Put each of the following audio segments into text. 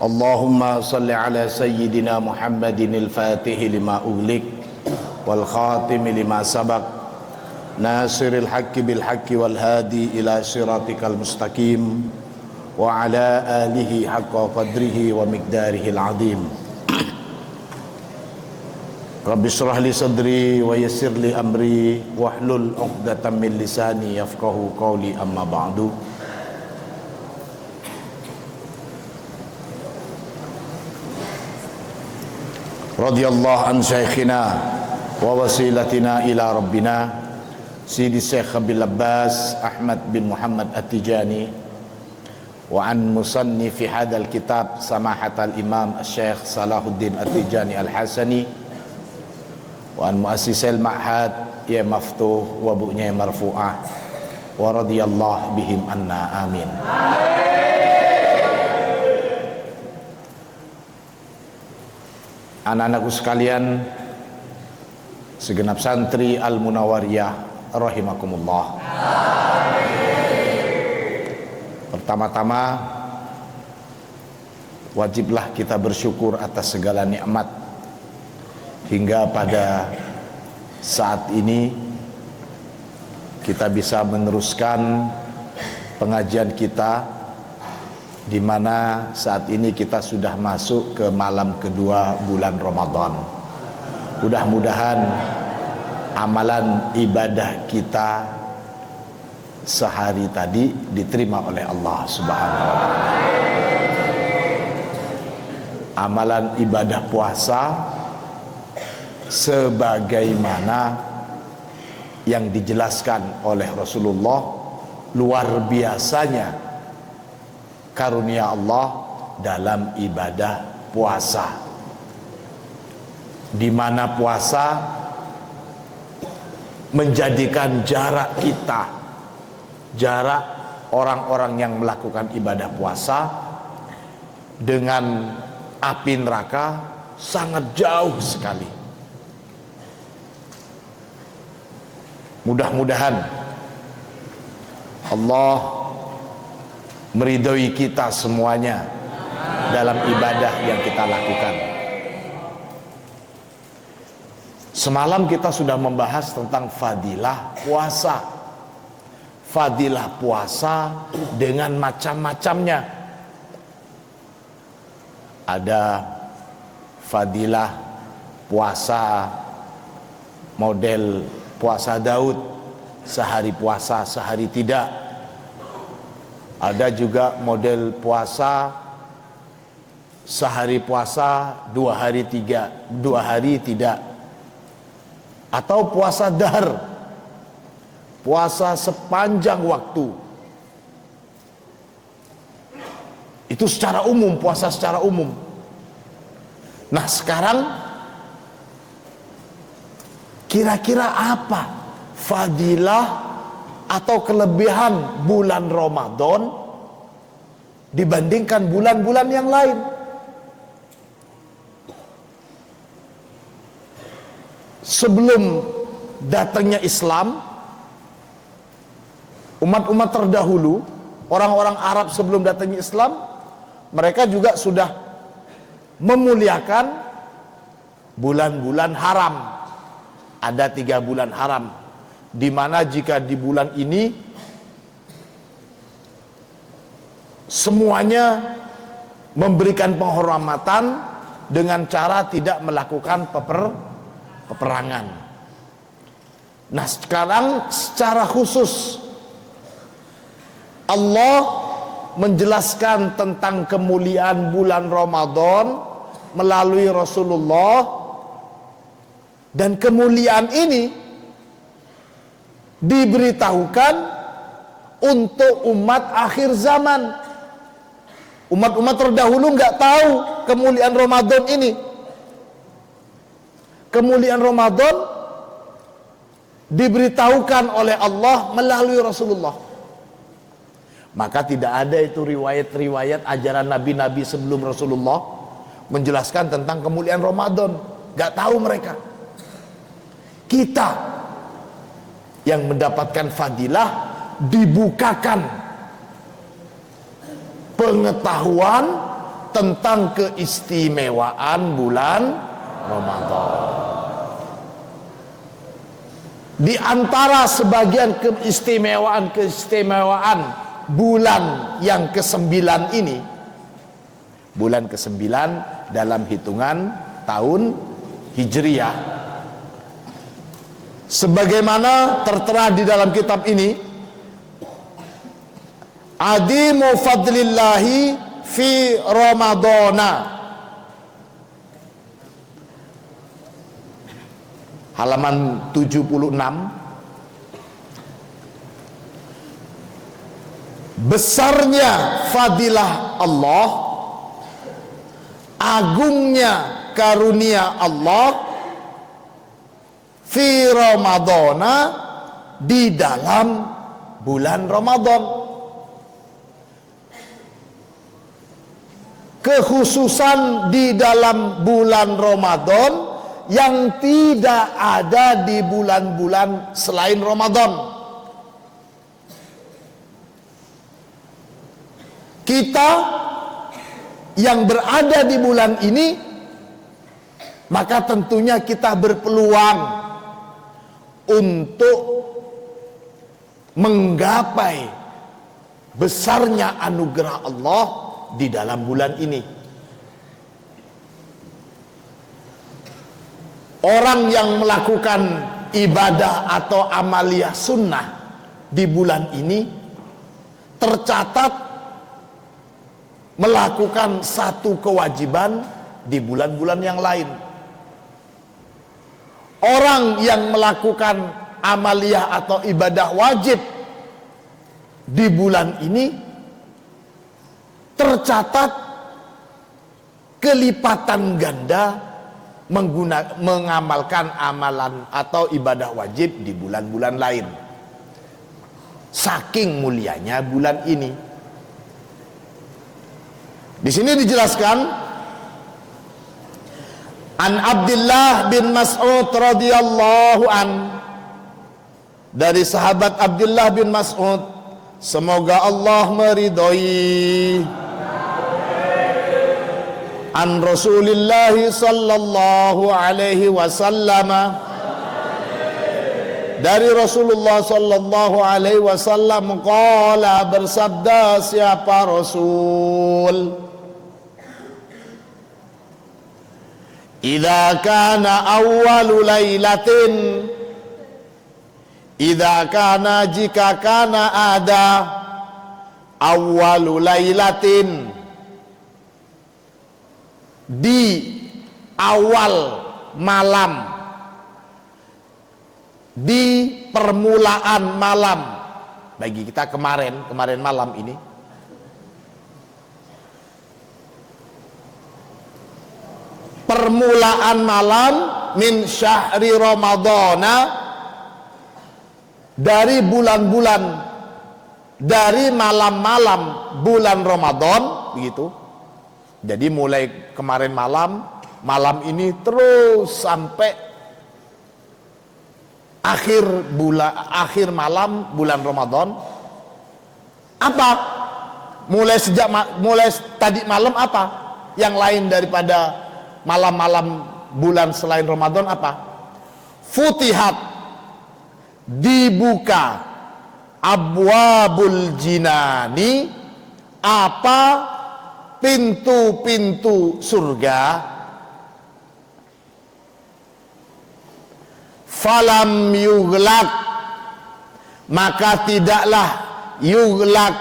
Allahumma salli ala sayyidina Muhammadin al-Fatih lima ughliq wal khatim lima sabaq nasiril haqqi bil haqqi wal hadi ila siratikal mustaqim wa ala alihi haqqa qadrihi wa miqdarihi al-azim. Rabbi shrah li sadri wa yassir li amri wahlul 'uqdatam min lisani yafqahu qawli, amma ba'du. Radhiyallahu an syekhina wa wasilatina ila rabbina Sidi Syekh Abil Abbas Ahmad bin Muhammad At-Tijani wa an musannifi hadal kitab samahatal imam Syekh Salahuddin At-Tijani Al-Hasani wa an muassisil ma'had ya maftuh wa bu'nya marfu'ah wa radhiyallahu bihim anna, amin. Anak-anakku sekalian, segenap santri Al-Munawwariyah rahimakumullah. Pertama-tama wajiblah kita bersyukur atas segala nikmat hingga pada saat ini kita bisa meneruskan pengajian kita, di mana saat ini kita sudah masuk ke malam kedua bulan Ramadan. Mudah-mudahan amalan ibadah kita sehari tadi diterima oleh Allah Subhanahu wa taala. Amalan ibadah puasa sebagaimana yang dijelaskan oleh Rasulullah, luar biasanya karunia Allah dalam ibadah puasa, di mana puasa menjadikan jarak kita, jarak orang-orang yang melakukan ibadah puasa dengan api neraka sangat jauh sekali. Mudah-mudahan Allah meridhoi kita semuanya dalam ibadah yang kita lakukan. Semalam kita sudah membahas tentang fadilah puasa. Fadilah puasa dengan macam-macamnya. Ada fadilah puasa model puasa Daud, sehari puasa sehari tidak. Ada juga model puasa sehari puasa 2 hari tidak, atau puasa dahr, puasa sepanjang waktu. Itu secara umum, puasa secara umum. Nah, sekarang kira-kira apa fadilah atau kelebihan bulan Ramadan dibandingkan bulan-bulan yang lain? Sebelum datangnya Islam, umat-umat terdahulu, orang-orang Arab sebelum datangnya Islam, mereka juga sudah memuliakan bulan-bulan haram. Ada 3 bulan haram, di mana jika di bulan ini semuanya memberikan penghormatan dengan cara tidak melakukan peperangan. Nah, sekarang secara khusus Allah menjelaskan tentang kemuliaan bulan Ramadan melalui Rasulullah, dan kemuliaan ini diberitahukan untuk umat akhir zaman. Umat-umat terdahulu nggak tahu kemuliaan Ramadan ini. Kemuliaan Ramadan diberitahukan oleh Allah melalui Rasulullah. Maka tidak ada itu riwayat-riwayat ajaran nabi-nabi sebelum Rasulullah menjelaskan tentang kemuliaan Ramadan. Nggak tahu mereka. Kita yang mendapatkan fadilah dibukakan pengetahuan tentang keistimewaan bulan Ramadan. Di antara sebagian keistimewaan bulan yang ke-9 ini, bulan ke-9 dalam hitungan tahun Hijriyah, sebagaimana tertera di dalam kitab ini, adimu fadlillahi fi Ramadana, halaman 76. Besarnya fadilah Allah, agungnya karunia Allah fi Ramadana, di dalam bulan Ramadan. Kekhususan di dalam bulan Ramadan yang tidak ada di bulan-bulan selain Ramadan. Kita yang berada di bulan ini, maka tentunya kita berpeluang untuk menggapai besarnya anugerah Allah di dalam bulan ini. Orang yang melakukan ibadah atau amaliyah sunnah di bulan ini tercatat melakukan satu kewajiban di bulan-bulan yang lain. Orang yang melakukan amaliyah atau ibadah wajib di bulan ini tercatat kelipatan ganda mengamalkan amalan atau ibadah wajib di bulan-bulan lain. Saking mulianya bulan ini. Di sini dijelaskan, an Abdullah bin Mas'ud radhiyallahu an, dari sahabat Abdullah bin Mas'ud, semoga Allah meridhoi, an Rasulillah sallallahu alaihi wasallam, dari Rasulullah sallallahu alaihi wasallam, qala, bersabda siapa Rasul, idza kana awwalu lailatin, idza kana, jika kana ada, awwalu lailatin, di awal malam, di permulaan malam, bagi kita kemarin malam ini, permulaan malam, min syahri Ramadana, dari bulan-bulan, dari malam-malam bulan Ramadan, begitu. Jadi mulai kemarin malam ini terus sampai akhir malam bulan Ramadan. Apa? Mulai tadi malam apa? Yang lain daripada malam-malam bulan selain Ramadan apa? Futihat, dibuka, abwabul jinani, apa? Pintu-pintu surga. Falam yughlaq, maka tidaklah yughlaq,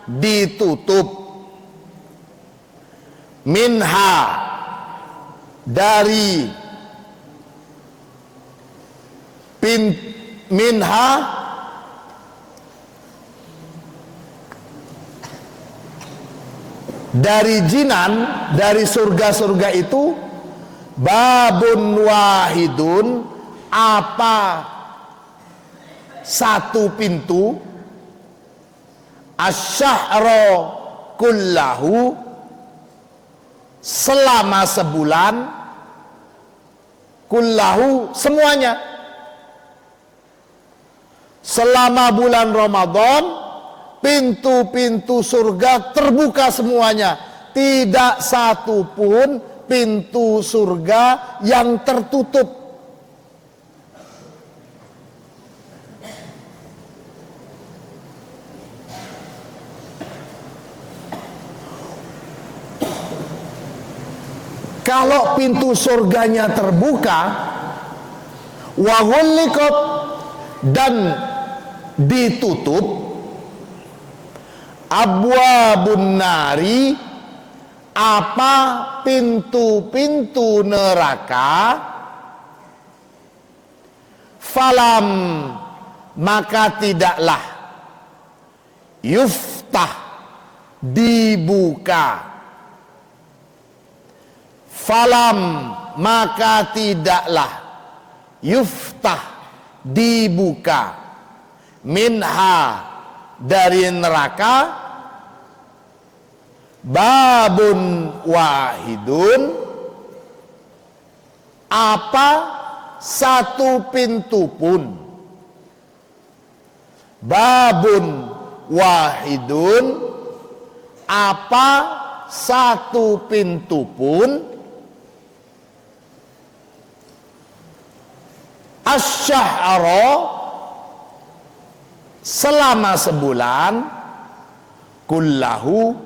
ditutup, minha, dari minha, dari jinan, dari surga-surga itu, babun wahidun, apa? Satu pintu, asyahra kullahu, selama sebulan, kullahu, semuanya. Selama bulan Ramadan, pintu-pintu surga terbuka semuanya, tidak satu pun pintu surga yang tertutup. Kalau pintu surganya terbuka, wa ghulliqat, dan ditutup, abwabun nari, apa pintu-pintu neraka, falam, maka tidaklah yuftah, dibuka, falam, maka tidaklah yuftah, dibuka, minha, dari neraka, babun wahidun, apa satu pintu pun, babun wahidun, apa satu pintu pun, asyahara, selama sebulan, kullahu,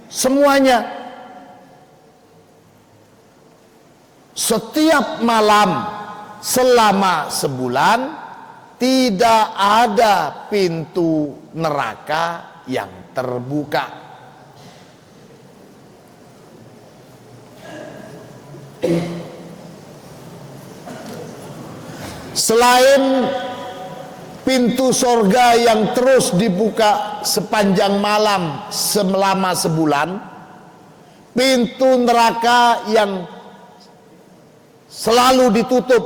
semuanya. Setiap malam selama sebulan tidak ada pintu neraka yang terbuka. Selain pintu surga yang terus dibuka sepanjang malam selama sebulan, pintu neraka yang selalu ditutup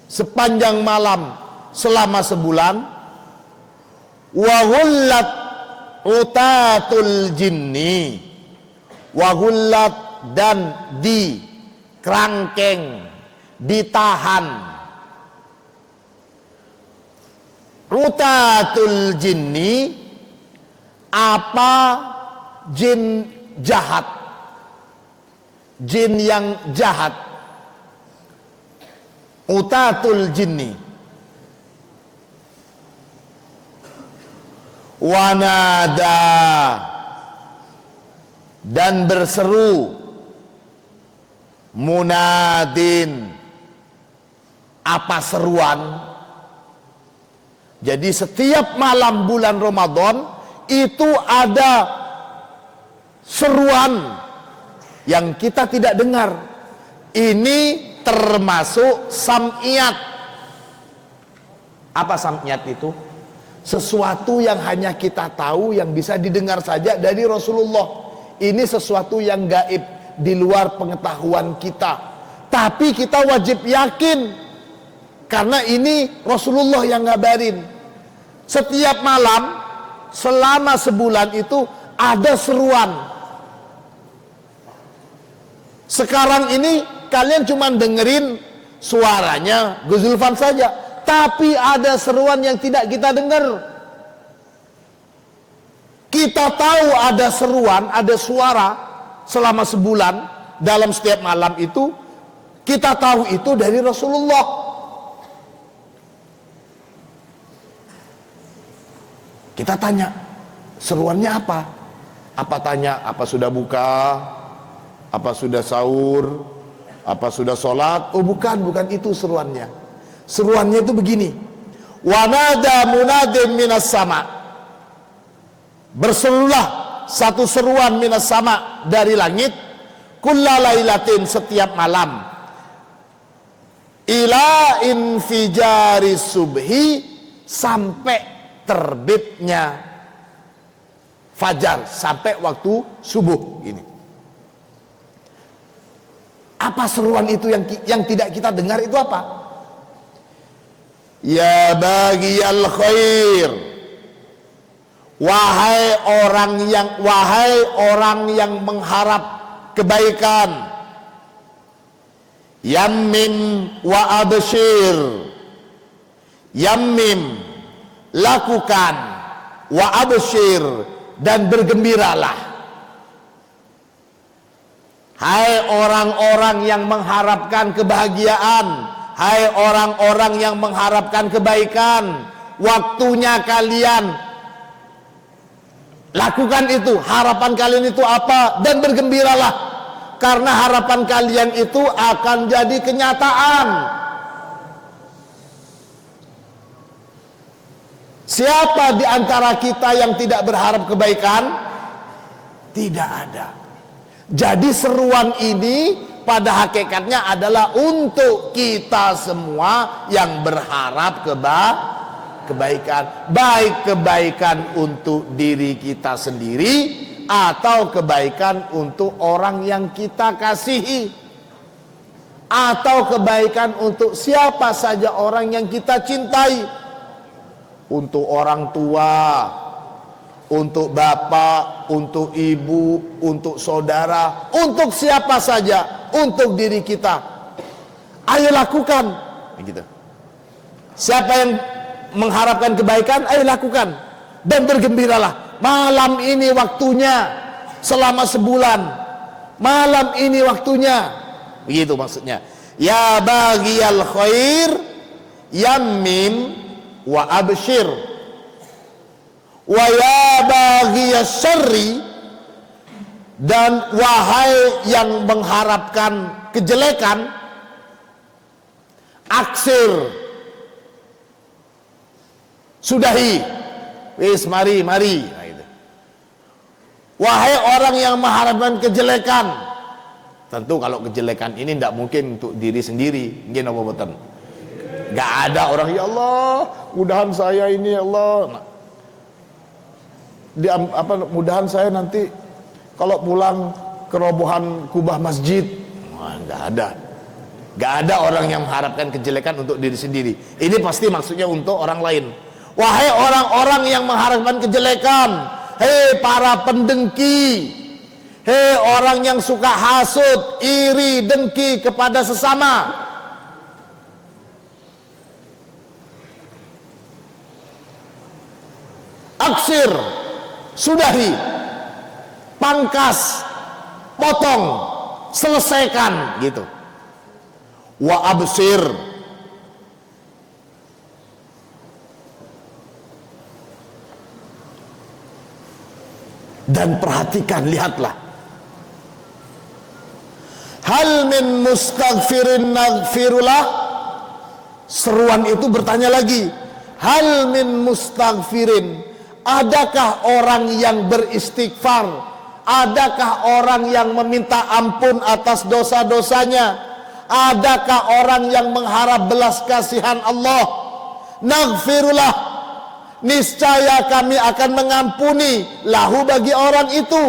sepanjang malam selama sebulan, wa ghullat utatul jinni, wa ghullat, dan di kerangkeng, ditahan, utatul jinni, apa jin jahat, jin yang jahat, utatul jinni, wanada, dan berseru, munadin, apa seruan. Jadi setiap malam bulan Ramadan itu ada seruan yang kita tidak dengar. Ini termasuk sam'iyat. Apa sam'iyat itu? Sesuatu yang hanya kita tahu, yang bisa didengar saja dari Rasulullah. Ini sesuatu yang gaib, di luar pengetahuan kita. Tapi kita wajib yakin, karena ini Rasulullah yang ngabarin. Setiap malam selama sebulan itu ada seruan. Sekarang ini kalian cuma dengerin suaranya Gus Zulfan saja, tapi ada seruan yang tidak kita dengar. Kita tahu ada seruan, ada suara selama sebulan dalam setiap malam itu. Kita tahu itu dari Rasulullah. Kita tanya, seruannya apa? Apa tanya, apa sudah buka? Apa sudah sahur? Apa sudah sholat? Oh bukan itu seruannya. Seruannya itu begini. Wanada munadim minas sama. Berserulah satu seruan minas sama, dari langit, kullalailatin, setiap malam, ila infijari subhi, sampai terbitnya fajar, sampai waktu subuh. Ini apa seruan itu yang tidak kita dengar? Itu apa? Ya bagiyal khair, wahai orang yang mengharap kebaikan, yammim wa abshir, yammim, lakukan, wa abshir, dan bergembiralah, Hai orang-orang yang mengharapkan kebahagiaan, hai orang-orang yang mengharapkan kebaikan, waktunya kalian lakukan itu. Harapan kalian itu apa? Dan bergembiralah, karena harapan kalian itu akan jadi kenyataan. Siapa di antara kita yang tidak berharap kebaikan? Tidak ada. Jadi seruan ini pada hakikatnya adalah untuk kita semua yang berharap kebaikan. Baik kebaikan untuk diri kita sendiri atau kebaikan untuk orang yang kita kasihi, atau kebaikan untuk siapa saja orang yang kita cintai. Untuk orang tua, untuk bapak, untuk ibu, untuk saudara, untuk siapa saja, untuk diri kita. Ayo lakukan. Begitu. Siapa yang mengharapkan kebaikan, ayo lakukan. Dan bergembiralah. Malam ini waktunya, selama sebulan. Malam ini waktunya. Begitu maksudnya. Ya bagiyal khair, yammim wa abshir, wa ya baghiyas syarri, dan wahai yang mengharapkan kejelekan, aksir, sudahi, wis mari. Nah, itu. Wahai orang yang mengharapkan kejelekan, tentu kalau kejelekan ini tidak mungkin untuk diri sendiri, mungkin apa betul? Gak ada orang, ya Allah, mudahan saya ini, ya Allah, mudahan saya nanti kalau pulang ke robohan kubah masjid. Wah, gak ada orang yang mengharapkan kejelekan untuk diri sendiri. Ini pasti maksudnya untuk orang lain. Wahai orang-orang yang mengharapkan kejelekan, hei para pendengki, hei orang yang suka hasut, iri, dengki kepada sesama, aksir, sudahi, pangkas, potong, selesaikan, gitu. Wa absir, dan perhatikan, lihatlah. Hal min mustaghfirin naghfirullah. Seruan itu bertanya lagi, hal min mustaghfirin, adakah orang yang beristighfar? Adakah orang yang meminta ampun atas dosa-dosanya? Adakah orang yang mengharap belas kasihan Allah? Naghfirullah, niscaya kami akan mengampuni lahu bagi orang itu.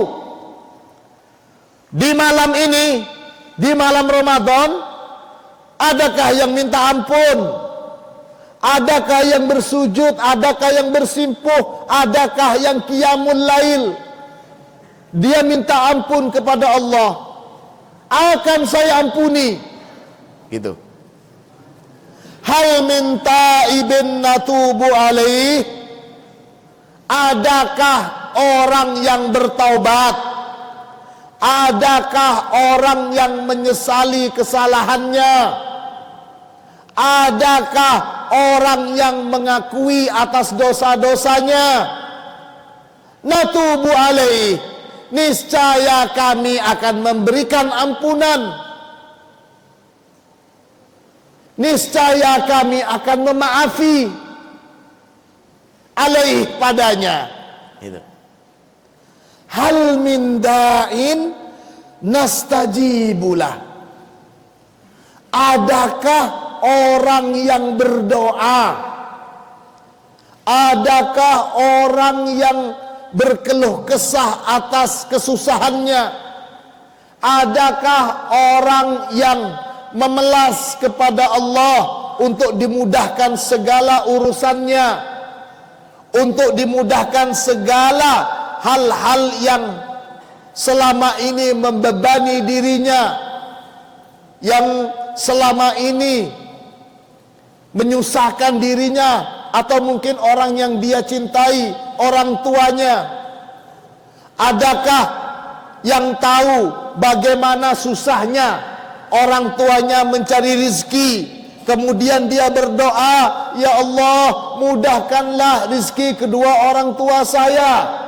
Di malam ini, di malam Ramadan, adakah yang minta ampun? Adakah yang bersujud? Adakah yang bersimpuh? Adakah yang qiyamul lail? Dia minta ampun kepada Allah, akan saya ampuni. Gitu. Hal min taibin natubu alaih, adakah orang yang bertaubat? Adakah orang yang menyesali kesalahannya? Adakah orang yang mengakui atas dosa-dosanya? Natubu alaih, niscaya kami akan memberikan ampunan. Niscaya kami akan memaafi alaih padanya. Gitu. Hal min da'in nastajibulah, adakah orang yang berdoa? Adakah orang yang berkeluh kesah atas kesusahannya? Adakah orang yang memelas kepada Allah untuk dimudahkan segala urusannya, untuk dimudahkan segala hal-hal yang selama ini membebani dirinya, yang selama ini menyusahkan dirinya, atau mungkin orang yang dia cintai, orang tuanya? Adakah yang tahu bagaimana susahnya orang tuanya mencari rizki, kemudian dia berdoa, ya Allah mudahkanlah rizki kedua orang tua saya.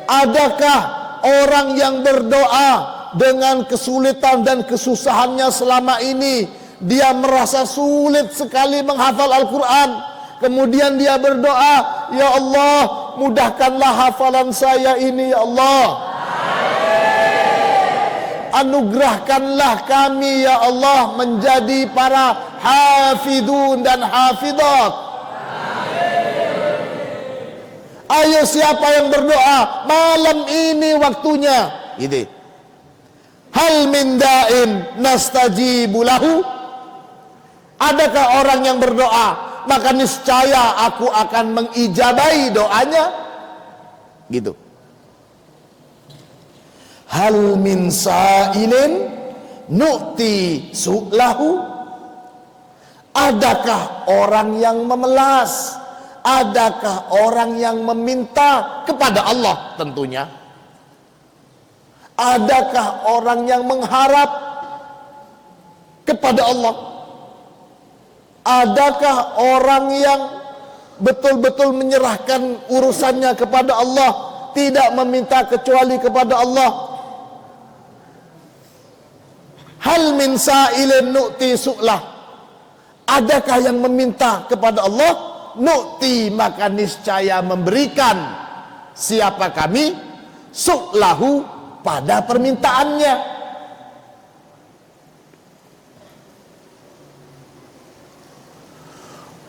Adakah orang yang berdoa dengan kesulitan dan kesusahannya selama ini, dia merasa sulit sekali menghafal Al-Quran, kemudian dia berdoa, ya Allah mudahkanlah hafalan saya ini, ya Allah anugerahkanlah kami, ya Allah menjadi para hafidun dan hafidat. Ayo, siapa yang berdoa malam ini waktunya ini? Hal min da'in nastajibu lahu. Adakah orang yang berdoa maka niscaya aku akan mengijabahi doanya? Gitu. Hal min sa'ilin nu'ti su'lahu. Adakah orang yang memelas? Adakah orang yang meminta kepada Allah? Tentunya. Adakah orang yang mengharap kepada Allah? Adakah orang yang betul-betul menyerahkan urusannya kepada Allah, tidak meminta kecuali kepada Allah? Hal min sa'ilin nu'ti su'lah. Adakah yang meminta kepada Allah? Nu'ti, maka niscaya memberikan siapa kami su'lahu, pada permintaannya.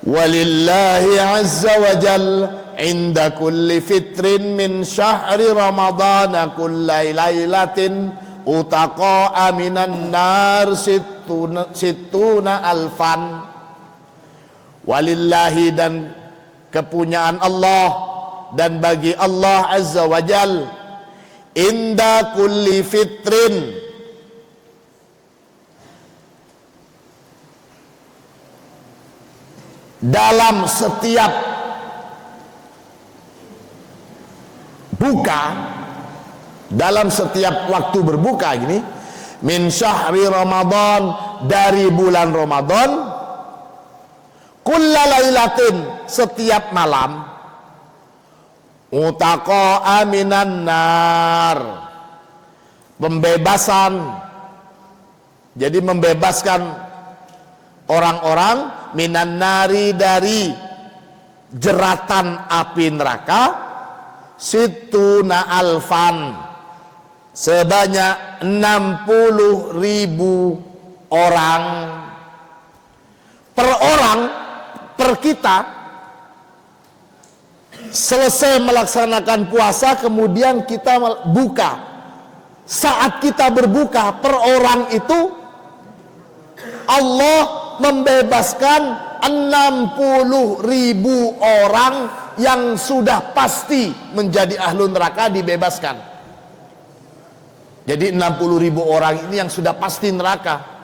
Walillahi azza wa jal inda kulli fitrin min syahri ramadana kullai laylatin utaqa'a minan nar sittuna alfan. Walillahi, dan kepunyaan Allah, dan bagi Allah azza wa jal, inda kulli fitrin, dalam setiap buka, dalam setiap waktu berbuka gini, min syahri Ramadan, dari bulan Ramadan, kullalailatin, setiap malam, utaqa'a minan nar, pembebasan, jadi membebaskan orang-orang minan nari, dari jeratan api neraka, situna alfan, sebanyak 60.000 orang. Per orang, per kita selesai melaksanakan puasa, kemudian kita buka. Saat kita berbuka, per orang itu Allah membebaskan 60.000 orang yang sudah pasti menjadi ahlu neraka, dibebaskan. Jadi 60.000 orang ini yang sudah pasti neraka.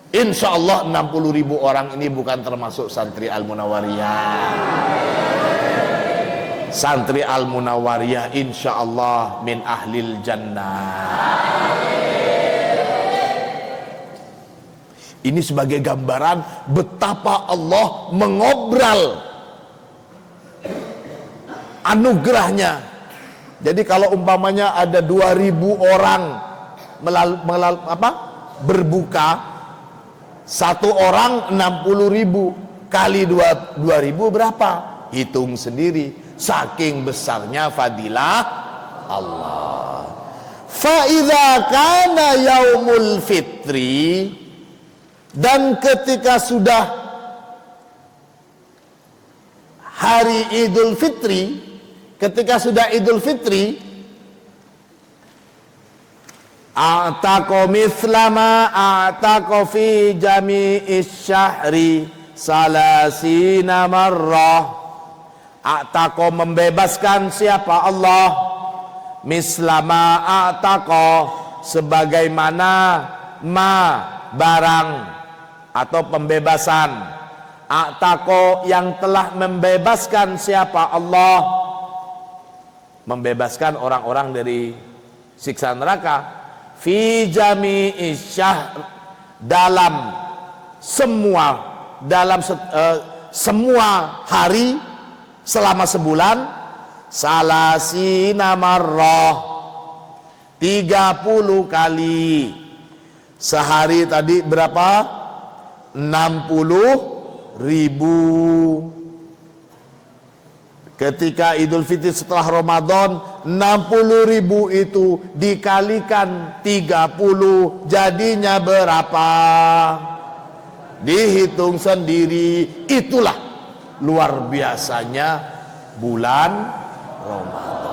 Insya Allah 60.000 orang ini bukan termasuk santri Al-Munawwariyah. Santri Al-Munawwariyah insya Allah min ahlil jannah. Ini sebagai gambaran betapa Allah mengobral anugerahnya. Jadi kalau umpamanya ada 2.000 orang berbuka, satu orang 60.000 kali 2.000 berapa? Hitung sendiri, saking besarnya fadilah Allah. Fa idza kana yaumul fitri, dan ketika sudah hari Idul Fitri, ketika sudah Idul Fitri, a'taqa mithlama a'taqa fi jami'is syahri salasina marrah. A'taqa, membebaskan siapa? Allah. Mislama a'taqa, sebagaimana barang atau pembebasan. A'taqa, yang telah membebaskan siapa? Allah. membebaskan orang-orang dari siksa neraka. Fi jami'i syahr, dalam semua hari selama sebulan, salasina marrah, 30 kali. Sehari tadi berapa? 60.000. Ketika Idul Fitri setelah Ramadan, 60.000 itu dikalikan 30, jadinya berapa? Dihitung sendiri. Itulah luar biasanya bulan Ramadan.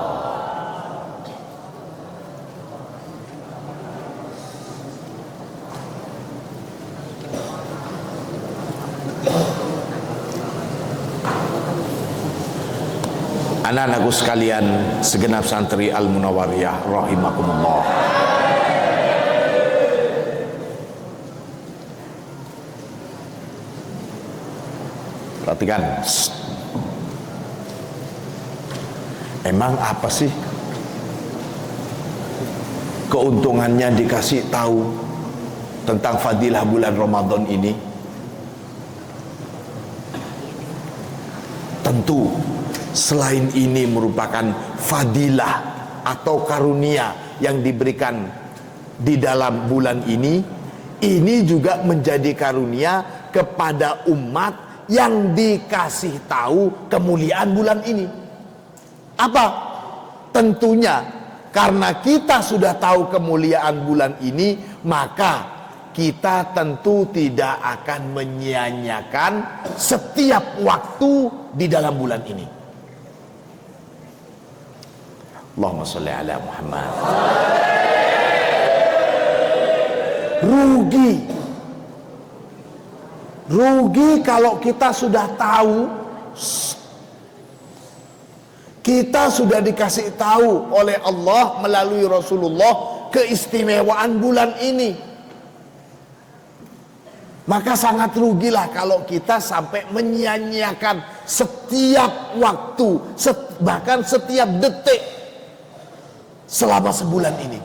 Anak-anakku sekalian, segenap santri Al-Munawwariyah rahimakumullah. Perhatikan. Emang apa sih keuntungannya dikasih tahu tentang fadilah bulan Ramadan ini? Tentu selain ini merupakan fadilah atau karunia yang diberikan di dalam bulan ini juga menjadi karunia kepada umat yang dikasih tahu kemuliaan bulan ini. Apa? Tentunya karena kita sudah tahu kemuliaan bulan ini, maka kita tentu tidak akan menyia-nyiakan setiap waktu di dalam bulan ini. Allahumma sholli ala Muhammad. Rugi kalau kita sudah tahu, kita sudah dikasih tahu oleh Allah melalui Rasulullah keistimewaan bulan ini. Maka sangat rugilah kalau kita sampai menyia-nyiakan setiap waktu, bahkan setiap detik selama sebulan ini.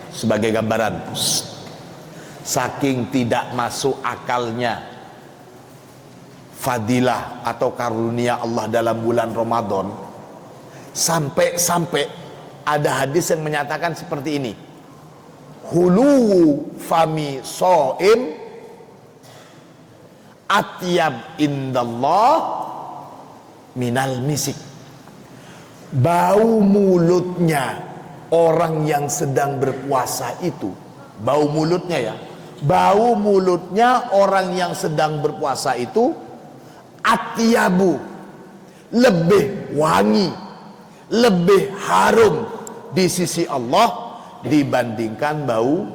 Sebagai gambaran, saking tidak masuk akalnya fadilah atau karunia Allah dalam bulan Ramadan, sampai ada hadis yang menyatakan seperti ini: hulu fami soim atyab indallah minal misik. Bau mulutnya orang yang sedang berpuasa itu, bau mulutnya ya, bau mulutnya orang yang sedang berpuasa itu atyabu, lebih wangi, lebih harum di sisi Allah dibandingkan bau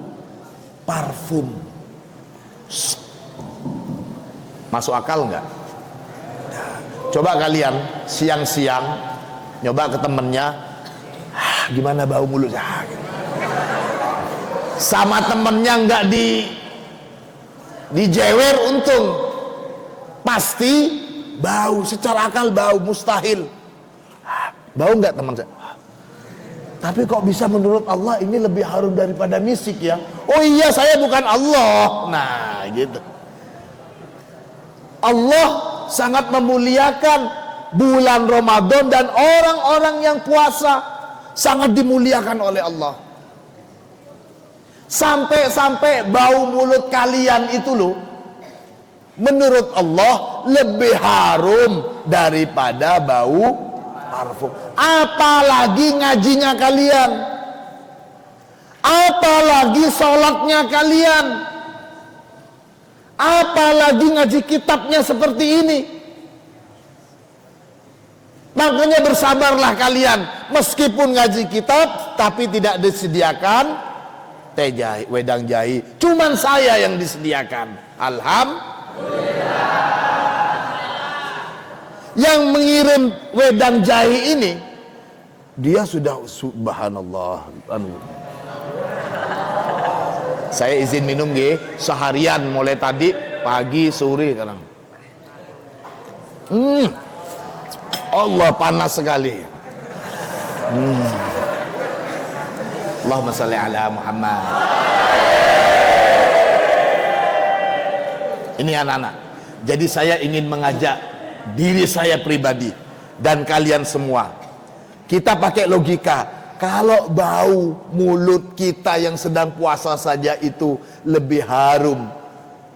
parfum. Masuk akal nggak? Coba kalian siang-siang nyoba ke temennya, gimana bau mulutnya? Sama temennya nggak dijewer, untung pasti bau. Secara akal bau, mustahil. Bau nggak teman saya? Tapi kok bisa menurut Allah ini lebih harum daripada misik ya? Oh iya, saya bukan Allah. Nah gitu. Allah sangat memuliakan bulan Ramadan dan orang-orang yang puasa sangat dimuliakan oleh Allah. Sampai-sampai bau mulut kalian itu loh, menurut Allah lebih harum daripada bau parfum. Apalagi ngajinya kalian, apalagi sholatnya kalian, apalagi ngaji kitabnya seperti ini. Makanya bersabarlah kalian, meskipun ngaji kitab tapi tidak disediakan teh jahe, wedang jahe, cuman saya yang disediakan. Alhamdulillah. Yang mengirim wedang jahe ini, dia sudah subhanallah. Saya izin minum seharian, mulai tadi pagi sore sekarang. Allah, panas sekali. Allahumma salli ala Muhammad. Ini anak-anak. Jadi saya ingin mengajak diri saya pribadi dan kalian semua. Kita pakai logika. Kalau bau mulut kita yang sedang puasa saja itu lebih harum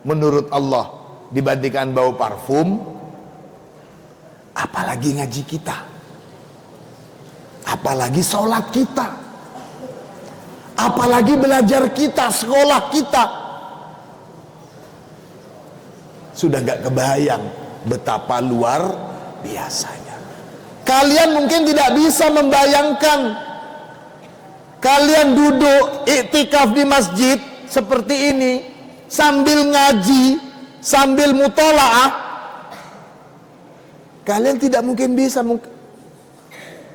menurut Allah dibandingkan bau parfum, apalagi ngaji kita, apalagi sholat kita, apalagi belajar kita, sekolah kita. Sudah gak kebayang betapa luar biasanya. Kalian mungkin tidak bisa membayangkan, kalian duduk iktikaf di masjid seperti ini sambil ngaji, sambil mutolaah. Kalian tidak mungkin bisa.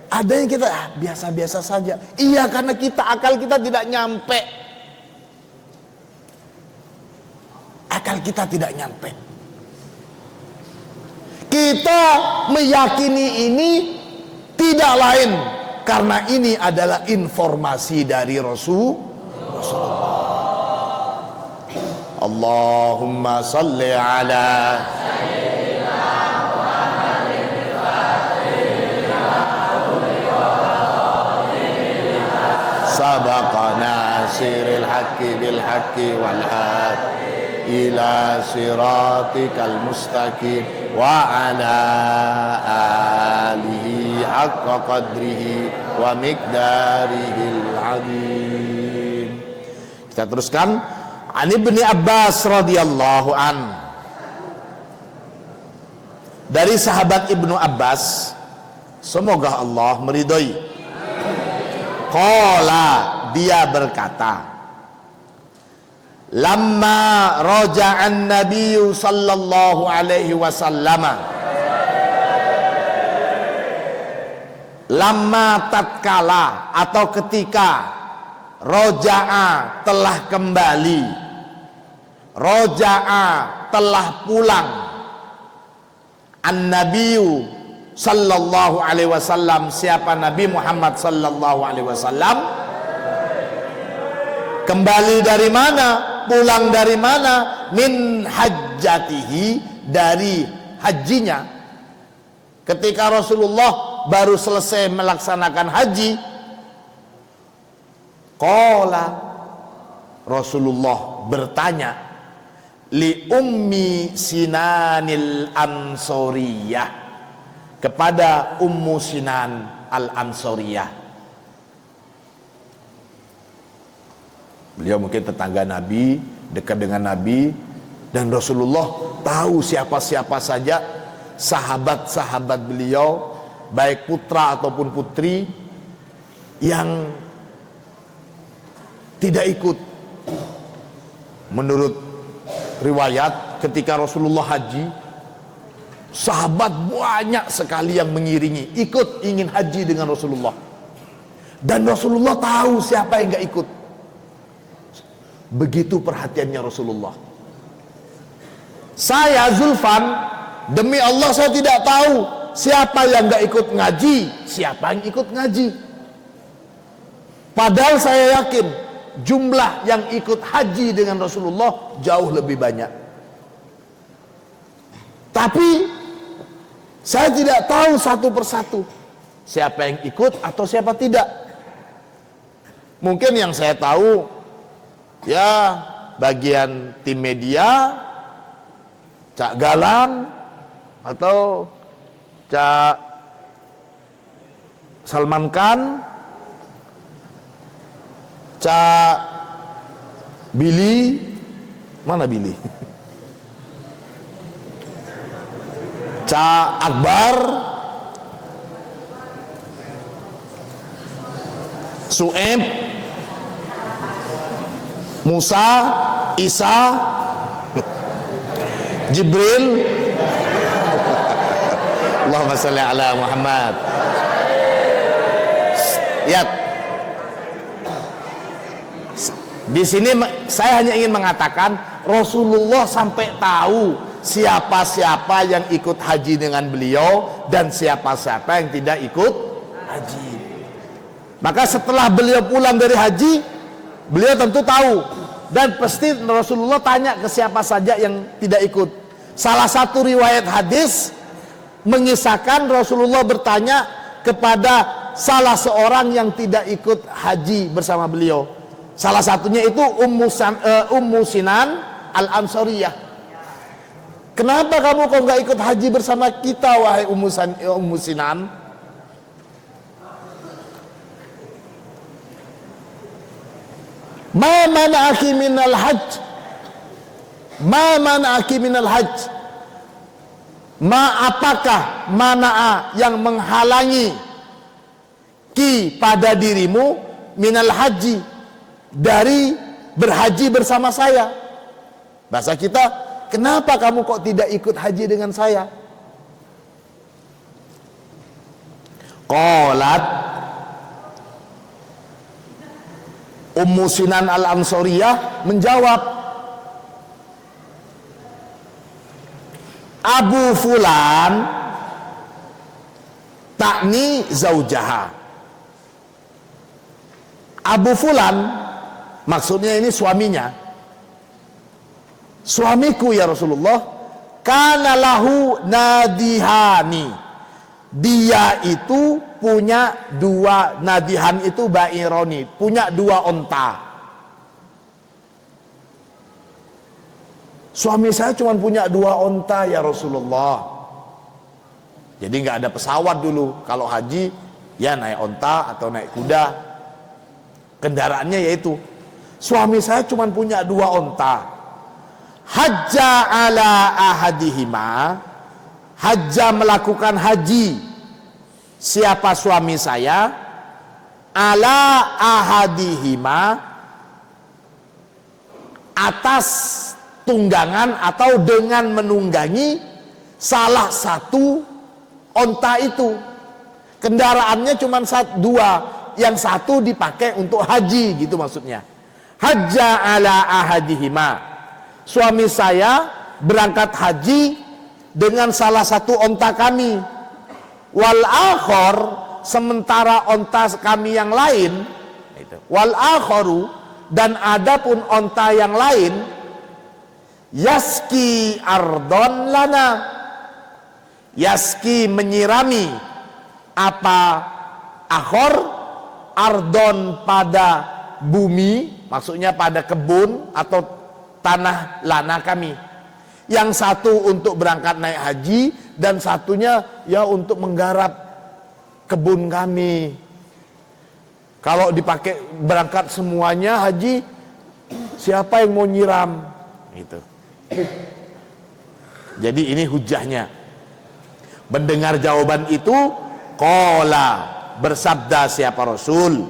Ada yang kita biasa-biasa saja. Iya, karena akal kita tidak nyampe. Akal kita tidak nyampe. Kita meyakini ini tidak lain karena ini adalah informasi dari Rasulullah. Allahumma salli ala Sayyidina Muhammadin sabaqa nasiril haqqi bil haqqi wal hadi ila siratikal mustaqim wa ala alihi haqqa qadrihi wa miqdarihil azim. Kita teruskan. Ani bin Abbas radhiyallahu an, dari sahabat Ibnu Abbas, semoga Allah meridhoi. Qala, dia berkata, lamma raja'an nabiyyu sallallahu alaihi wasallam, lamma tatkala atau ketika, roja'a telah kembali, roja'a telah pulang, an-nabiyyu sallallahu alaihi wasallam, siapa Nabi Muhammad sallallahu alaihi wasallam, kembali dari mana, pulang dari mana, min hajjatihi, dari hajinya. Ketika Rasulullah baru selesai melaksanakan haji, qala, Rasulullah bertanya, li ummi Sinanil Ansoriyah, kepada Ummu Sinan Al-Ansoriyah. Beliau mungkin tetangga Nabi, dekat dengan Nabi, dan Rasulullah tahu siapa-siapa saja sahabat-sahabat beliau, baik putra ataupun putri yang tidak ikut. Menurut riwayat, ketika Rasulullah haji, sahabat banyak sekali yang mengiringi, ikut ingin haji dengan Rasulullah. Dan Rasulullah tahu siapa yang gak ikut. Begitu perhatiannya Rasulullah. Saya Zulfan, demi Allah saya tidak tahu siapa yang gak ikut ngaji, siapa yang ikut ngaji. Padahal saya yakin jumlah yang ikut haji dengan Rasulullah jauh lebih banyak. Tapi saya tidak tahu satu persatu siapa yang ikut atau siapa tidak. Mungkin yang saya tahu ya bagian tim media, Cak Galang atau Cak Salman Khan, Cak Billy, mana Billy? Cak Akbar, Su'eb, Musa, Isa, Jibril. Allahumma salli ala Muhammad. Lihat, di sini saya hanya ingin mengatakan Rasulullah sampai tahu siapa-siapa yang ikut haji dengan beliau dan siapa-siapa yang tidak ikut haji. Maka setelah beliau pulang dari haji, beliau tentu tahu, dan pasti Rasulullah tanya ke siapa saja yang tidak ikut. Salah satu riwayat hadis mengisahkan Rasulullah bertanya kepada salah seorang yang tidak ikut haji bersama beliau. Salah satunya itu Ummu Sinan Al-Ansariyah. Kenapa kamu kok nggak ikut haji bersama kita, wahai Ummu Sinan? Ma mana'aki minal hajj? Ma mana'aki minal hajj? Ma apakah mana'a yang menghalangi ki pada dirimu minal haji, dari berhaji bersama saya? Bahasa kita, kenapa kamu kok tidak ikut haji dengan saya? Qalat Ummu Sinan Al-Ansariyah menjawab, Abu Fulan takni zaujaha. Abu Fulan maksudnya ini suaminya. Suamiku ya Rasulullah, kana lahu nadihani. Dia itu punya dua, nadihan itu ba'ironi, punya dua onta. Suami saya cuma punya dua onta ya Rasulullah. Jadi nggak ada pesawat dulu. Kalau haji ya naik onta atau naik kuda. Kendaraannya yaitu, suami saya cuma punya dua onta. Hajja ala ahadihima, hajja melakukan haji siapa suami saya, ala ahadihima atas tunggangan atau dengan menunggangi salah satu onta itu. Kendaraannya cuma dua, yang satu dipakai untuk haji, gitu maksudnya. Hajja ala ahadihima, suami saya berangkat haji dengan salah satu onta kami. Wal akhor, sementara onta kami yang lain, wal akhoru, dan adapun onta yang lain, yaski ardon lana, yaski menyirami apa akhor, ardon pada bumi, maksudnya pada kebun atau tanah lana kami. Yang satu untuk berangkat naik haji, dan satunya ya untuk menggarap kebun kami. Kalau dipakai berangkat semuanya haji, siapa yang mau nyiram? Gitu. Jadi ini hujahnya. Mendengar jawaban itu, qala, bersabda siapa Rasul,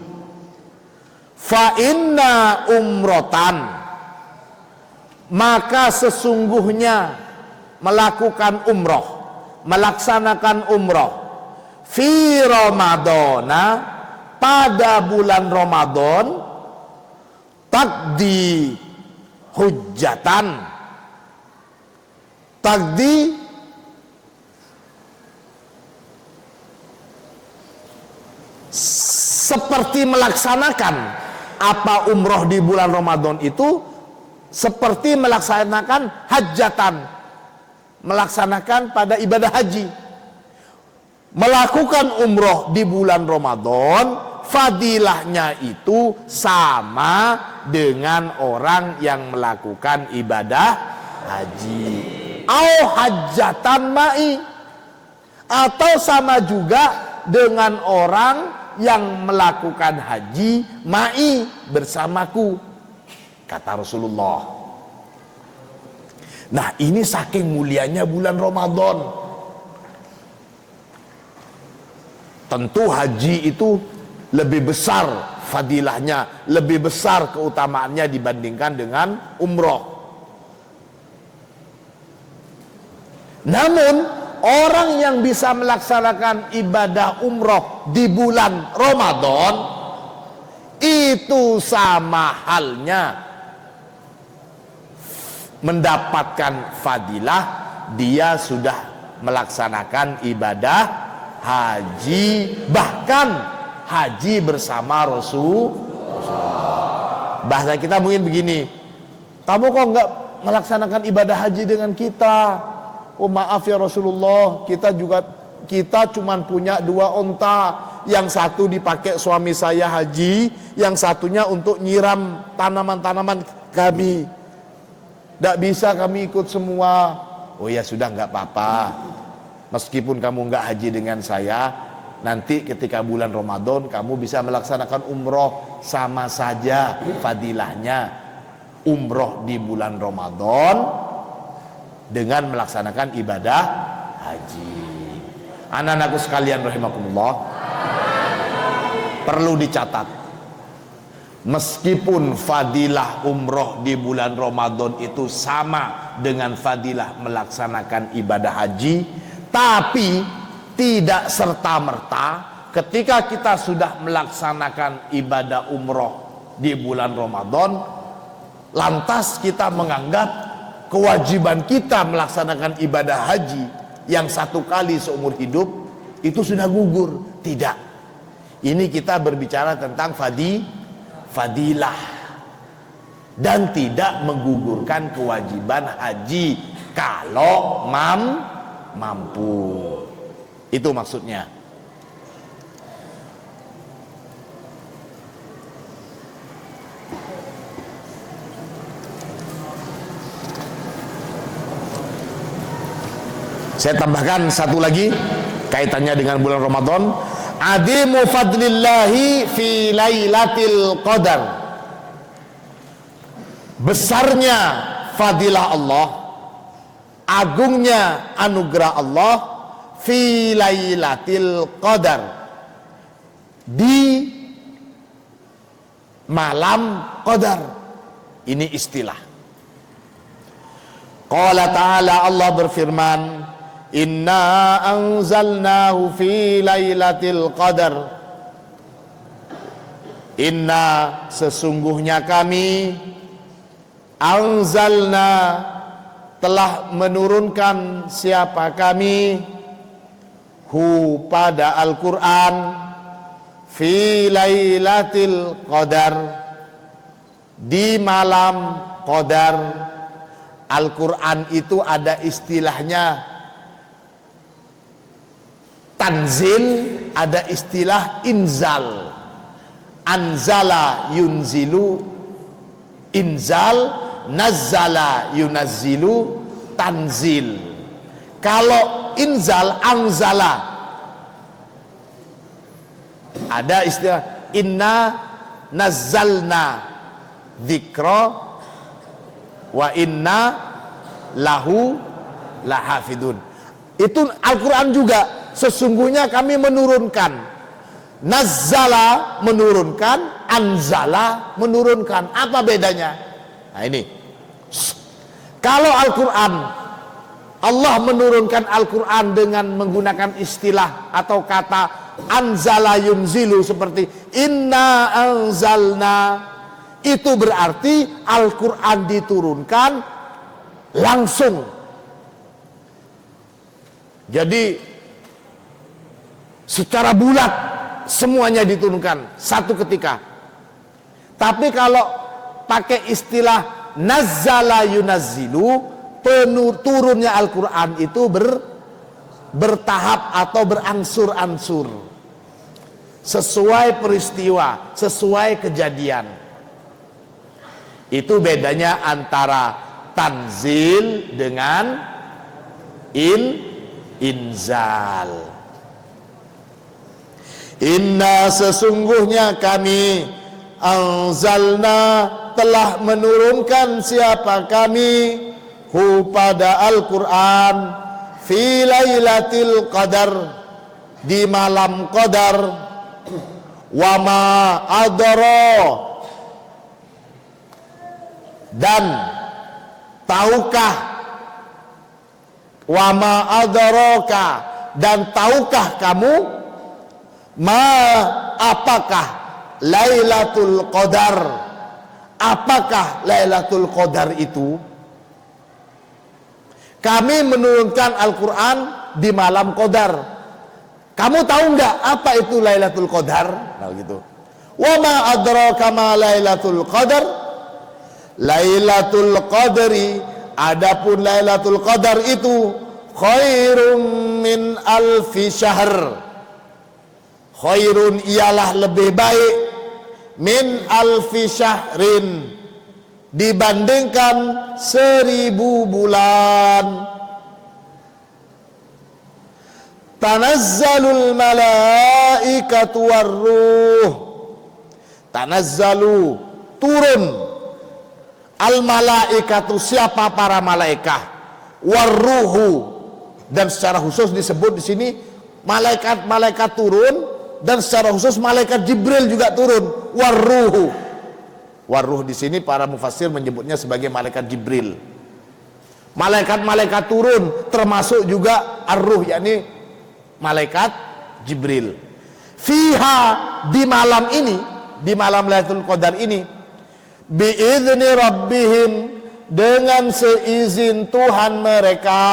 fa inna umrotan, maka sesungguhnya melakukan umroh, melaksanakan umroh, fi Ramadana, pada bulan Ramadan, takdi hujjatan, takdi seperti melaksanakan apa umroh di bulan Ramadan itu, seperti melaksanakan hajatan, melaksanakan pada ibadah haji. Melakukan umroh di bulan Ramadan, fadilahnya itu sama dengan orang yang melakukan ibadah haji. Au hajatan ma'i, atau sama juga dengan orang yang melakukan haji ma'i, bersamaku, kata Rasulullah. Nah, ini saking mulianya bulan Ramadan. Tentu haji itu lebih besar fadilahnya, lebih besar keutamaannya dibandingkan dengan umroh. Namun orang yang bisa melaksanakan ibadah umroh di bulan Ramadan itu sama halnya mendapatkan fadilah dia sudah melaksanakan ibadah haji, bahkan haji bersama Rasulullah. Bahasa kita mungkin begini, kamu kok nggak melaksanakan ibadah haji dengan kita? Oh maaf ya Rasulullah, kita cuman punya 2 onta, yang satu dipakai suami saya haji, yang satunya untuk nyiram tanaman-tanaman kami. Tidak bisa kami ikut semua. Oh ya sudah, nggak apa-apa. Meskipun kamu nggak haji dengan saya, nanti ketika bulan Ramadan kamu bisa melaksanakan umroh, sama saja fadilahnya umroh di bulan Ramadan dengan melaksanakan ibadah haji. Anak-anakku sekalian rahimakumullah, perlu dicatat, meskipun fadilah umroh di bulan Ramadan itu sama dengan fadilah melaksanakan ibadah haji, tapi tidak serta-merta ketika kita sudah melaksanakan ibadah umroh di bulan Ramadan, lantas kita menganggap kewajiban kita melaksanakan ibadah haji yang 1 kali seumur hidup itu sudah gugur. Tidak. Ini kita berbicara tentang fadilah dan tidak menggugurkan kewajiban haji kalau mampu. Itu maksudnya. Saya tambahkan satu lagi kaitannya dengan bulan Ramadan. Adimu fadlillahi fi lailatul qadar. Besarnya fadilah Allah, agungnya anugerah Allah fi lailatul qadar, di malam qadar. Ini istilah. Qala ta'ala, Allah berfirman, inna anzalnahu fi lailatul qadar. Inna, sesungguhnya kami, anzalna, telah menurunkan siapa kami, hu, pada Al-Quran, fi lailatul qadar, di malam qadar. Al-Quran itu ada istilahnya tanzil, ada istilah inzal. Anzala yunzilu, inzal, nazzala yunazzilu, tanzil. Kalau inzal, anzala, ada istilah inna nazzalna dzikra wa inna lahu lahafidun. Itu Al-Quran juga. Sesungguhnya kami menurunkan. Nazzala menurunkan, anzala menurunkan. Apa bedanya? Nah ini, kalau Al-Quran, Allah menurunkan Al-Quran dengan menggunakan istilah atau kata anzala yunzilu, seperti inna anzalna, itu berarti Al-Quran diturunkan langsung. Jadi secara bulat semuanya diturunkan satu ketika. Tapi kalau pakai istilah nazzala yunazzilu, turunnya Al-Quran itu bertahap atau berangsur-angsur, sesuai peristiwa, sesuai kejadian. Itu bedanya antara tanzil dengan inzal. Inna, sesungguhnya kami, anzalna, telah menurunkan siapa kami, hu, pada Al-Quran, fi lailatul qadar, di malam qadar, wa ma adra, dan tahukah, wa ma adraka, dan tahukah kamu, ma, apakah Lailatul Qadar, apakah Lailatul Qadar itu? kami menurunkan Al-Quran di malam Qadar. Kamu tahu nggak apa itu Lailatul Qadar? Nah gitu. Wa ma adraka ma Lailatul Qadar? Lailatul Qadri, adapun Lailatul Qadar itu khairum min alfi syahr. Khairun ialah lebih baik min alfi syahrin, dibandingkan 1000 bulan. Tanazzalul malaikatu warruh, tanazzalu turun, al malaikatu siapa para malaikat, warruhu dan secara khusus disebut di sini malaikat turun, dan secara khusus malaikat Jibril juga turun, warruhu. Warruh di sini para mufassir menyebutnya sebagai malaikat Jibril. Malaikat-malaikat turun termasuk juga ar-ruh, yakni malaikat Jibril. Fiha, di malam ini, di malam Lailatul Qadar ini, biizni rabbihim, dengan seizin Tuhan mereka,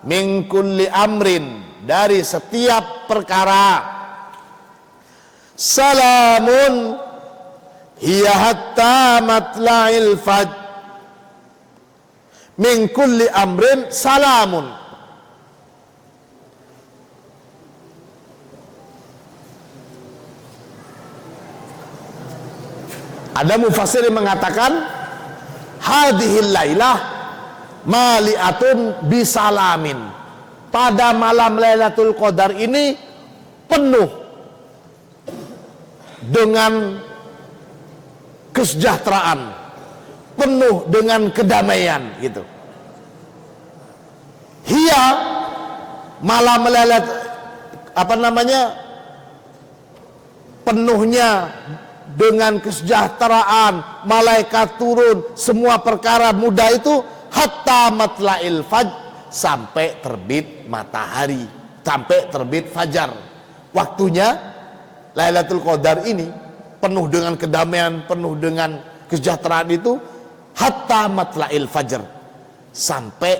min kulli amrin, dari setiap perkara, salamun hiya hatta matla'il fajr, min kulli amrin salamun. Ada mufassir yang mengatakan hadhil lailah mali'atun bisalamin, pada malam Lailatul Qadar ini penuh dengan kesejahteraan, penuh dengan kedamaian gitu. Hiya, malam penuhnya dengan kesejahteraan, malaikat turun, semua perkara mudah itu, hatta matla'il fajr, sampai terbit matahari, sampai terbit fajar. Waktunya Lailatul Qadar ini penuh dengan kedamaian, penuh dengan kesejahteraan itu, hatta matla'il fajr, sampai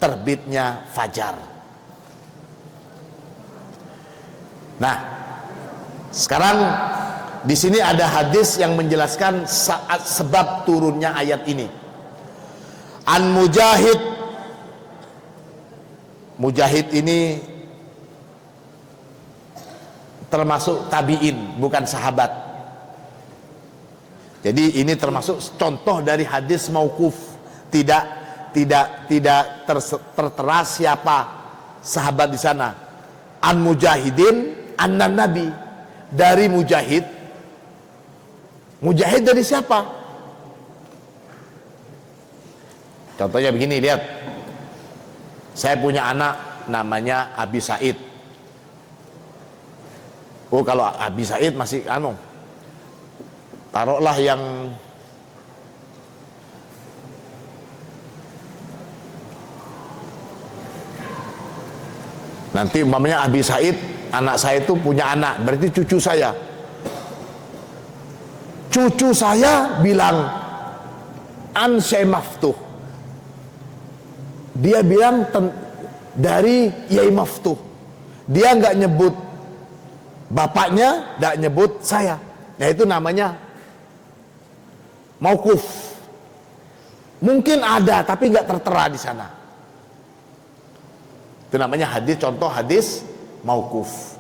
terbitnya fajar. Nah, sekarang di sini ada hadis yang menjelaskan saat sebab turunnya ayat ini. An Mujahid, Mujahid ini termasuk tabi'in, bukan sahabat. Jadi ini termasuk contoh dari hadis mauquf, tidak tertera siapa sahabat di sana. An Mujahidin anna Nabi, dari Mujahid. Mujahid dari siapa? Contohnya begini, lihat. Saya punya anak namanya Abi Said. Oh, kalau Abi Said masih taruhlah yang nanti umpamanya Abi Said, anak saya itu punya anak, berarti cucu saya. Cucu saya bilang an Syekh Maftuh, dia bilang dari Yai Maftuh, dia nggak nyebut bapaknya, nggak nyebut saya. Nah itu namanya mauquf. Mungkin ada tapi nggak tertera di sana. Itu namanya hadis, contoh hadis mauquf.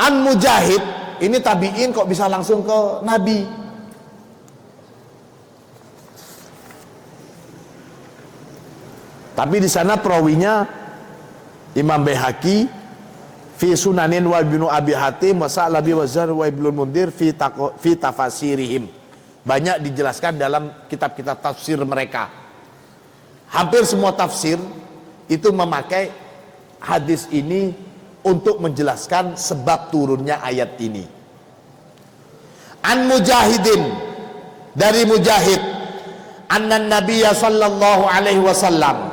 An Mujahid ini tabi'in kok bisa langsung ke Nabi. Tapi di sana perawinya Imam Baihaqi fi Sunanin wa Ibnu Abi Hatim wa Sa'labi wa Zar wa Ibnu Mundir fi tafasirihim. Banyak dijelaskan dalam kitab-kitab tafsir mereka. Hampir semua tafsir itu memakai hadis ini untuk menjelaskan sebab turunnya ayat ini. An Mujahidin, dari Mujahid, anna Nabiyya sallallahu alaihi wasallam,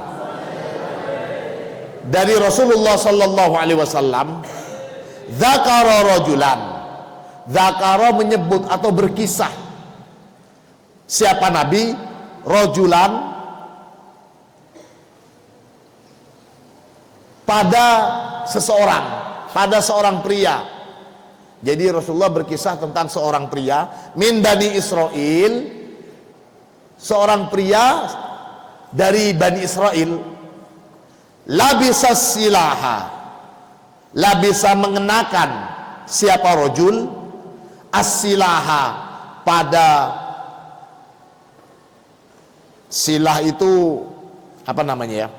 dari Rasulullah sallallahu alaihi wasallam, dzakara rajulan, dzakara menyebut atau berkisah. Siapa Nabi? Rajulan, pada seseorang, pada seorang pria. Jadi Rasulullah berkisah tentang seorang pria min Bani Israel, seorang pria dari Bani Israel, labisa silaha, labisa mengenakan, siapa rojul, as-silaha, pada silah itu apa namanya ya,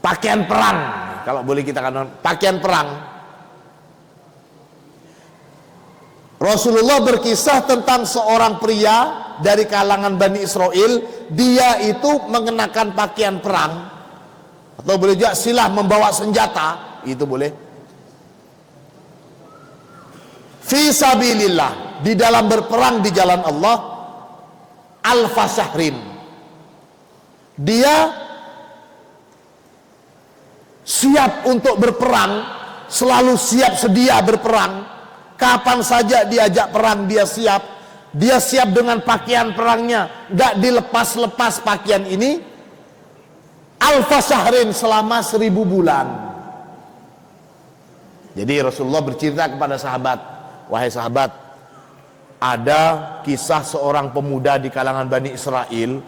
pakaian perang, kalau boleh kita katakan pakaian perang. Rasulullah berkisah tentang seorang pria dari kalangan Bani Israel, dia itu mengenakan pakaian perang, atau boleh juga silah, membawa senjata, itu boleh. Fi sabilillah, di dalam berperang di jalan Allah, alfa syahrin, dia siap untuk berperang, selalu siap sedia berperang. Kapan saja diajak perang dia siap. Dia siap dengan pakaian perangnya, gak dilepas-lepas pakaian ini. Alfa syahrin, selama 1000 bulan. Jadi Rasulullah bercerita kepada sahabat, wahai sahabat, ada kisah seorang pemuda di kalangan Bani Israel.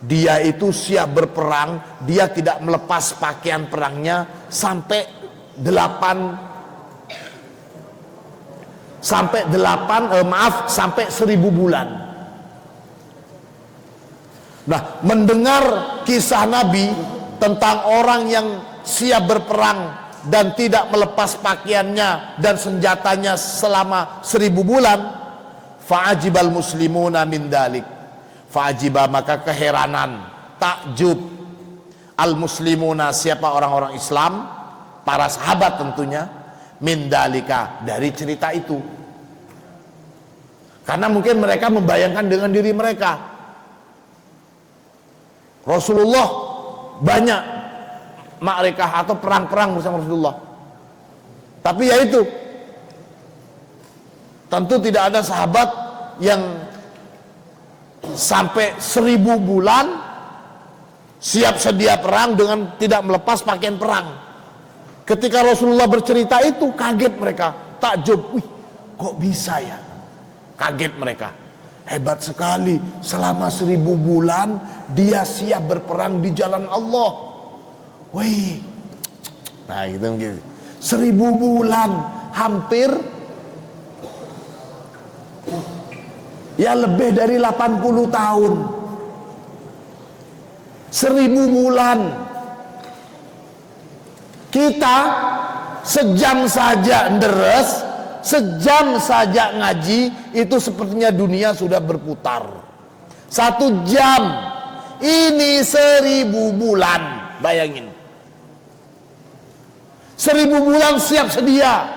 Dia itu siap berperang, dia tidak melepas pakaian perangnya sampai 1000 bulan. Nah, mendengar kisah Nabi tentang orang yang siap berperang dan tidak melepas pakaiannya dan senjatanya selama 1000 bulan, fa'ajibal muslimuna min dalik, fa'ajiba, maka keheranan, takjub, al muslimuna, siapa orang-orang Islam, para sahabat tentunya, min dalika, dari cerita itu. Karena mungkin mereka membayangkan dengan diri mereka, Rasulullah banyak ma'rikah atau perang-perang bersama Rasulullah. Tapi ya itu, tentu tidak ada sahabat yang sampai 1000 bulan siap sedia perang dengan tidak melepas pakaian perang. Ketika Rasulullah bercerita itu, kaget mereka, takjub, wih, kok bisa ya? Kaget mereka, hebat sekali, selama 1000 bulan dia siap berperang di jalan Allah. Wih, nah gitu. 1000 bulan, hampir ya lebih dari 80 tahun. 1000 bulan. Kita sejam saja deres, sejam saja ngaji, itu sepertinya dunia sudah berputar. 1 jam, ini 1000 bulan. Bayangin, 1000 bulan siap sedia.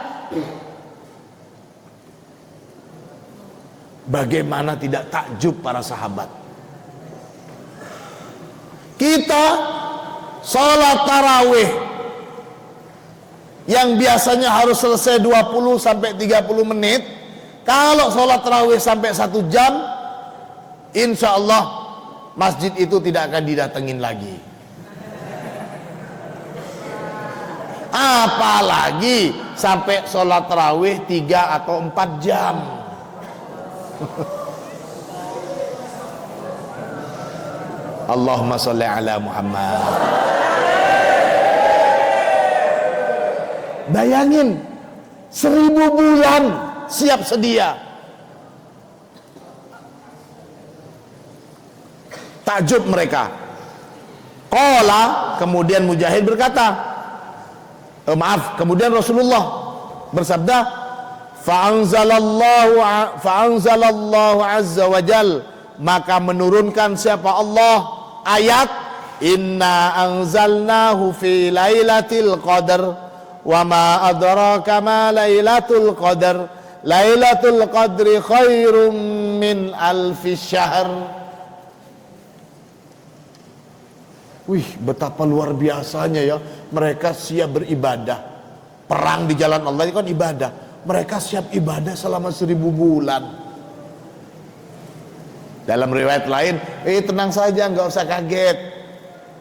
Bagaimana tidak takjub para sahabat. Kita sholat tarawih yang biasanya harus selesai 20 sampai 30 menit, kalau sholat tarawih sampai 1 jam, insya Allah masjid itu tidak akan didatengin lagi. Apalagi sampai sholat tarawih 3 atau 4 jam. Allahumma sholli ala Muhammad. Bayangin, 1000 bulan siap sedia. Takjub mereka. Qala, kemudian Mujahid berkata, kemudian Rasulullah bersabda, fa'anzalallahu azza wa jal, maka menurunkan siapa Allah ayat, inna anzalnahu fi lailatul qadar wa ma adraka ma lailatul qadar, lailatul qadri khairum min alfi syahr. Wih, betapa luar biasanya ya, mereka siap beribadah. Perang di jalan Allah itu kan ibadah. Mereka siap ibadah selama 1000 bulan. Dalam riwayat lain, tenang saja, nggak usah kaget.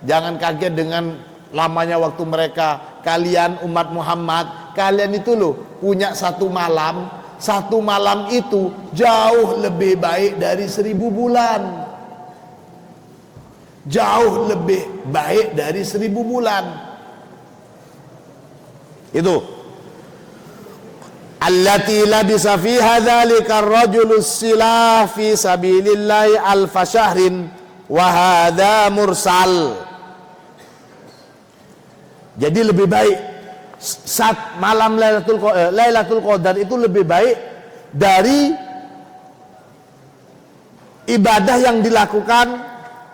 Jangan kaget dengan lamanya waktu mereka. Kalian umat Muhammad, kalian itu loh punya satu malam. Satu malam itu jauh lebih baik dari 1000 bulan. Jauh lebih baik dari 1000 bulan. Itu allati labisa fiha dzalika ar-rajulu silah fi sabilillahi alfa syahrin wa hadza mursal. Jadi lebih baik saat malam Lailatul Qadar itu lebih baik dari ibadah yang dilakukan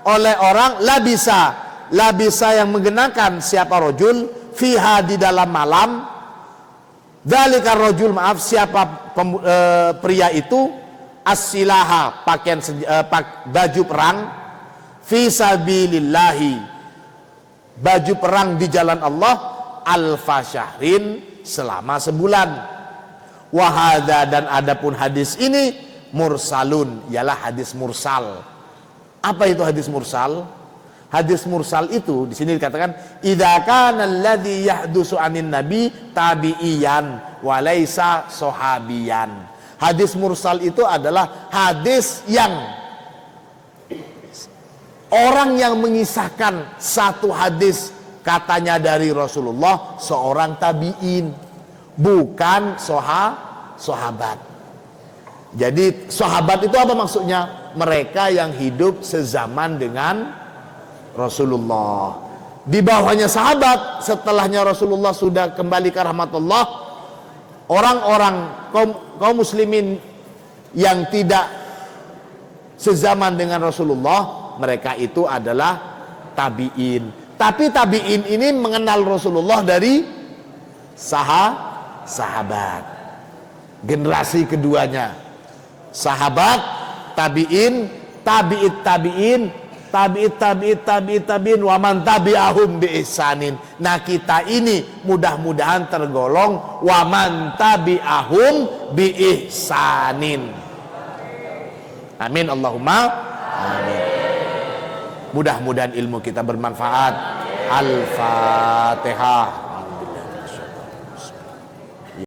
oleh orang labisa yang mengenakan siapa rajul fiha di dalam malam. Dzalika rajul, maaf, siapa pria itu as-silaha, pakaian baju perang, fi sabilillahi, baju perang di jalan Allah, alfa syahrin, selama sebulan. Wahada, dan adapun hadis ini mursalun, ialah hadis mursal. Apa itu hadis mursal? Hadis mursal itu di sini dikatakan idza kana alladhi yahdusu anin nabi tabi'iyan wa laisa sahabiyan. Hadis mursal itu adalah hadis yang orang yang mengisahkan satu hadis katanya dari Rasulullah seorang tabi'in, bukan sahabat. Jadi sahabat itu apa maksudnya? Mereka yang hidup sezaman dengan Rasulullah. Di bawahnya sahabat, setelahnya Rasulullah sudah kembali ke rahmatullah, orang-orang kaum muslimin yang tidak sezaman dengan Rasulullah, mereka itu adalah tabi'in. Tapi tabi'in ini mengenal Rasulullah dari sahabat. Generasi keduanya sahabat, tabi'in, tabi'in, wa man tabi'ahum bi ihsanin. Nah, kita ini mudah-mudahan tergolong wa man tabi'ahum bi ihsanin. Amin, Allahumma amin. Mudah-mudahan ilmu kita bermanfaat. Al-Fatihah.